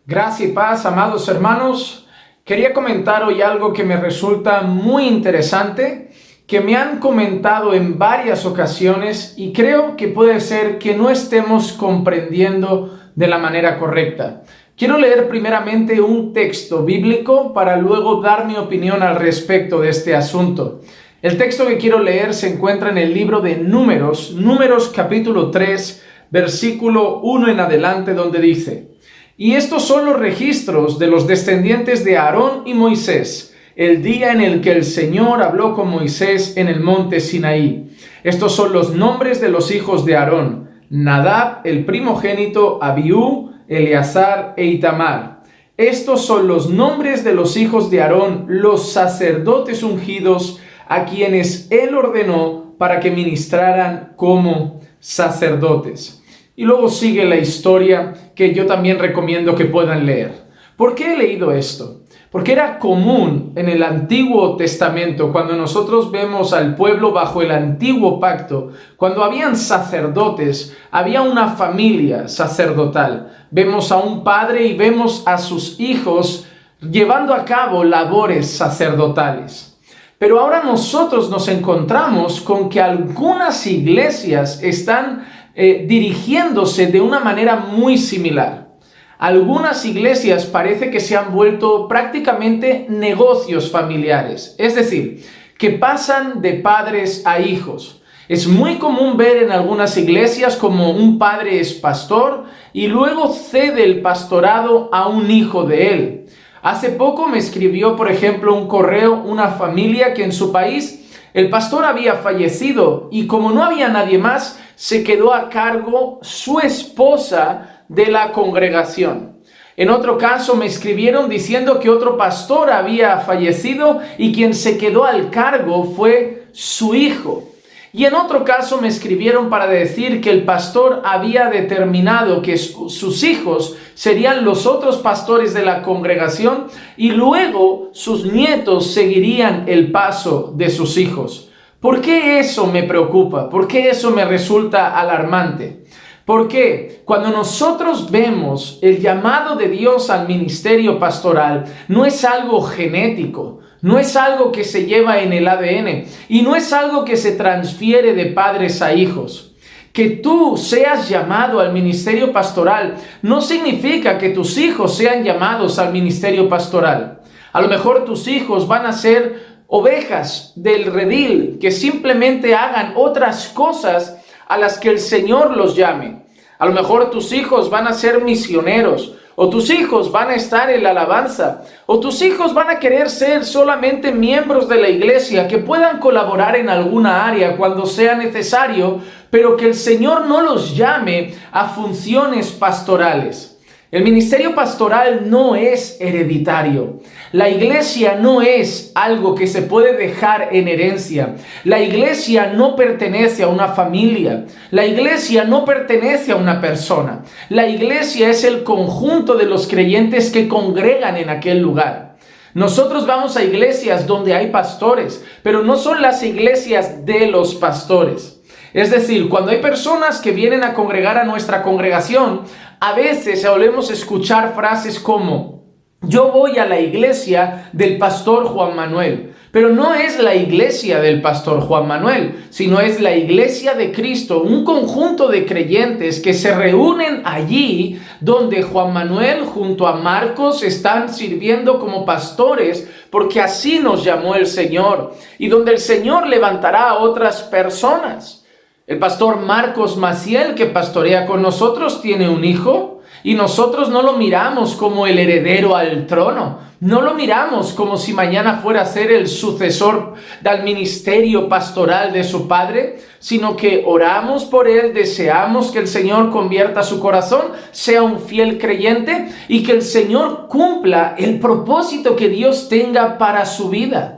Gracia y paz, amados hermanos. Quería comentar hoy algo que me resulta muy interesante, que me han comentado en varias ocasiones y creo que puede ser que no estemos comprendiendo de la manera correcta. Quiero leer primeramente un texto bíblico para luego dar mi opinión al respecto de este asunto. El texto que quiero leer se encuentra en el libro de Números capítulo 3, versículo 1 en adelante, donde dice: Y estos son los registros de los descendientes de Aarón y Moisés, el día en el que el Señor habló con Moisés en el monte Sinaí. Estos son los nombres de los hijos de Aarón: Nadab, el primogénito, Abiú, Eleazar e Itamar. Estos son los nombres de los hijos de Aarón, los sacerdotes ungidos, a quienes él ordenó para que ministraran como sacerdotes. Y luego sigue la historia que yo también recomiendo que puedan leer. ¿Por qué he leído esto? Porque era común en el Antiguo Testamento, cuando nosotros vemos al pueblo bajo el Antiguo Pacto, cuando habían sacerdotes, había una familia sacerdotal. Vemos a un padre y vemos a sus hijos llevando a cabo labores sacerdotales. Pero ahora nosotros nos encontramos con que algunas iglesias están dirigiéndose de una manera muy similar. Algunas iglesias parece que se han vuelto prácticamente negocios familiares, es decir, que pasan de padres a hijos. Es muy común ver en algunas iglesias como un padre es pastor y luego cede el pastorado a un hijo de él. Hace poco me escribió, por ejemplo, un correo una familia que en su país el pastor había fallecido y como no había nadie más, se quedó a cargo su esposa de la congregación. En otro caso me escribieron diciendo que otro pastor había fallecido y quien se quedó al cargo fue su hijo. Y en otro caso me escribieron para decir que el pastor había determinado que sus hijos serían los otros pastores de la congregación y luego sus nietos seguirían el paso de sus hijos. ¿Por qué eso me preocupa? ¿Por qué eso me resulta alarmante? Porque cuando nosotros vemos el llamado de Dios al ministerio pastoral, no es algo genético. No es algo que se lleva en el ADN y no es algo que se transfiere de padres a hijos. Que tú seas llamado al ministerio pastoral no significa que tus hijos sean llamados al ministerio pastoral. A lo mejor tus hijos van a ser ovejas del redil que simplemente hagan otras cosas a las que el Señor los llame. A lo mejor tus hijos van a ser misioneros. O tus hijos van a estar en la alabanza, o tus hijos van a querer ser solamente miembros de la iglesia, que puedan colaborar en alguna área cuando sea necesario, pero que el Señor no los llame a funciones pastorales. El ministerio pastoral no es hereditario. La iglesia no es algo que se puede dejar en herencia. La iglesia no pertenece a una familia. La iglesia no pertenece a una persona. La iglesia es el conjunto de los creyentes que congregan en aquel lugar. Nosotros vamos a iglesias donde hay pastores, pero no son las iglesias de los pastores. Es decir, cuando hay personas que vienen a congregar a nuestra congregación, a veces solemos escuchar frases como: yo voy a la iglesia del pastor Juan Manuel. Pero no es la iglesia del pastor Juan Manuel, sino es la iglesia de Cristo, un conjunto de creyentes que se reúnen allí donde Juan Manuel junto a Marcos están sirviendo como pastores, porque así nos llamó el Señor, y donde el Señor levantará a otras personas. El pastor Marcos Maciel, que pastorea con nosotros, tiene un hijo y nosotros no lo miramos como el heredero al trono. No lo miramos como si mañana fuera a ser el sucesor del ministerio pastoral de su padre, sino que oramos por él, deseamos que el Señor convierta su corazón, sea un fiel creyente y que el Señor cumpla el propósito que Dios tenga para su vida.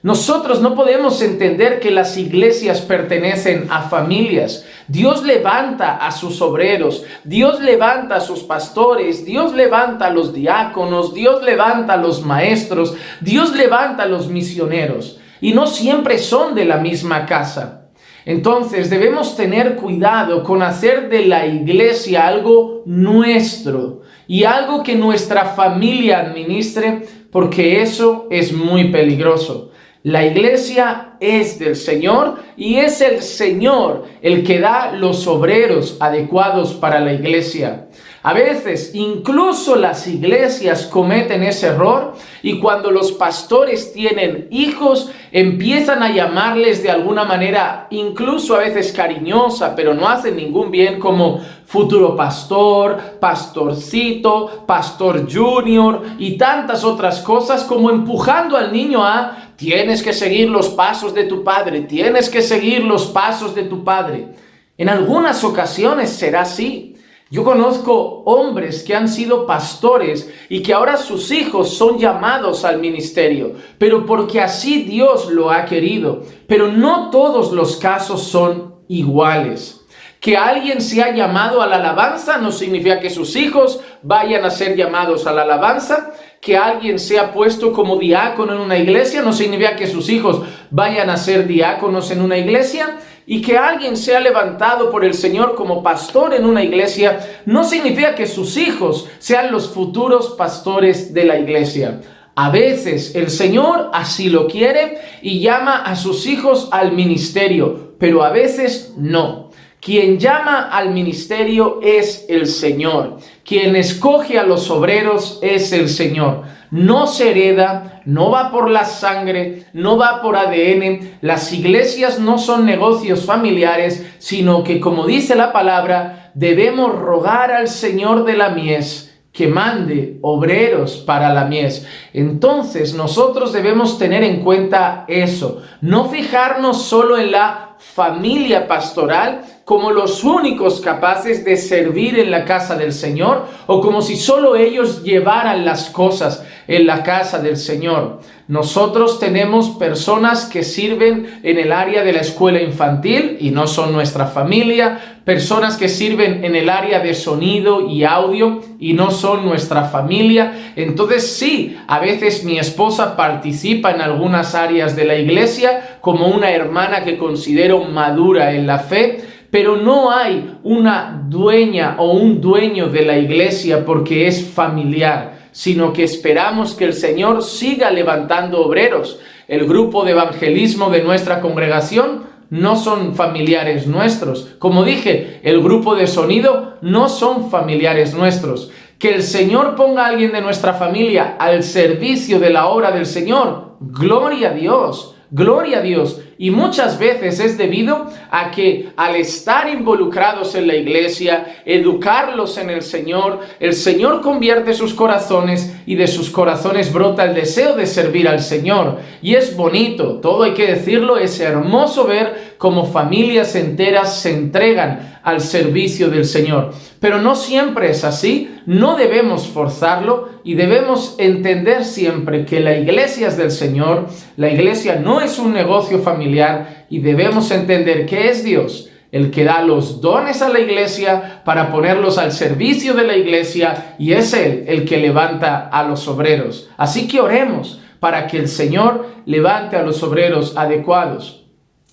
Nosotros no podemos entender que las iglesias pertenecen a familias. Dios levanta a sus obreros, Dios levanta a sus pastores, Dios levanta a los diáconos, Dios levanta a los maestros, Dios levanta a los misioneros. Y no siempre son de la misma casa. Entonces debemos tener cuidado con hacer de la iglesia algo nuestro y algo que nuestra familia administre, porque eso es muy peligroso. La iglesia es del Señor y es el Señor el que da los obreros adecuados para la iglesia. A veces incluso las iglesias cometen ese error y cuando los pastores tienen hijos empiezan a llamarles de alguna manera, incluso a veces cariñosa, pero no hacen ningún bien, como futuro pastor, pastorcito, pastor junior y tantas otras cosas, como empujando al niño a tienes que seguir los pasos de tu padre, tienes que seguir los pasos de tu padre. En algunas ocasiones será así. Yo conozco hombres que han sido pastores y que ahora sus hijos son llamados al ministerio, pero porque así Dios lo ha querido. Pero no todos los casos son iguales. Que alguien sea llamado a la alabanza no significa que sus hijos vayan a ser llamados a la alabanza. Que alguien sea puesto como diácono en una iglesia no significa que sus hijos vayan a ser diáconos en una iglesia. Y que alguien sea levantado por el Señor como pastor en una iglesia no significa que sus hijos sean los futuros pastores de la iglesia. A veces el Señor así lo quiere y llama a sus hijos al ministerio, pero a veces no. Quien llama al ministerio es el Señor. Quien escoge a los obreros es el Señor. No se hereda, no va por la sangre, no va por ADN. Las iglesias no son negocios familiares, sino que, como dice la palabra, debemos rogar al Señor de la mies que mande obreros para la mies. Entonces nosotros debemos tener en cuenta eso, no fijarnos solo en la familia pastoral como los únicos capaces de servir en la casa del Señor o como si solo ellos llevaran las cosas en la casa del Señor. Nosotros tenemos personas que sirven en el área de la escuela infantil y no son nuestra familia, personas que sirven en el área de sonido y audio y no son nuestra familia. Entonces sí, a veces mi esposa participa en algunas áreas de la iglesia como una hermana que considero madura en la fe, pero no hay una dueña o un dueño de la iglesia porque es familiar, sino que esperamos que el Señor siga levantando obreros. El grupo de evangelismo de nuestra congregación no son familiares nuestros. Como dije, el grupo de sonido no son familiares nuestros. Que el Señor ponga a alguien de nuestra familia al servicio de la obra del Señor, gloria a Dios. Gloria a Dios. Y muchas veces es debido a que al estar involucrados en la iglesia, educarlos en el Señor convierte sus corazones y de sus corazones brota el deseo de servir al Señor. Y es bonito, todo hay que decirlo, es hermoso ver cómo familias enteras se entregan al servicio del Señor. Pero no siempre es así, no debemos forzarlo y debemos entender siempre que la iglesia es del Señor, la iglesia no es un negocio familiar y debemos entender que es Dios el que da los dones a la iglesia para ponerlos al servicio de la iglesia y es Él el que levanta a los obreros. Así que oremos para que el Señor levante a los obreros adecuados.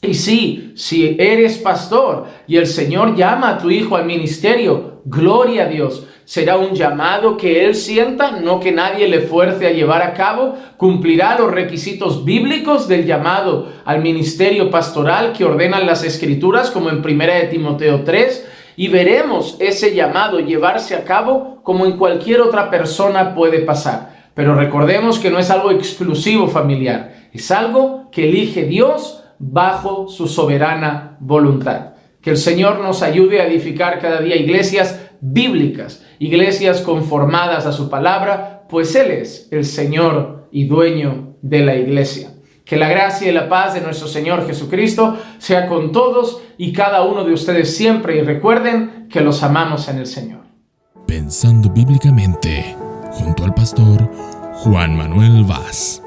Y sí, si eres pastor y el Señor llama a tu hijo al ministerio, gloria a Dios. Será un llamado que él sienta, no que nadie le fuerce a llevar a cabo. Cumplirá los requisitos bíblicos del llamado al ministerio pastoral que ordenan las Escrituras, como en 1 de Timoteo 3. Y veremos ese llamado llevarse a cabo como en cualquier otra persona puede pasar. Pero recordemos que no es algo exclusivo familiar. Es algo que elige Dios bajo su soberana voluntad. Que el Señor nos ayude a edificar cada día iglesias bíblicas, iglesias conformadas a su palabra, pues Él es el Señor y dueño de la iglesia. Que la gracia y la paz de nuestro Señor Jesucristo sea con todos y cada uno de ustedes siempre, y recuerden que los amamos en el Señor. Pensando bíblicamente, junto al pastor Juan Manuel Vaz.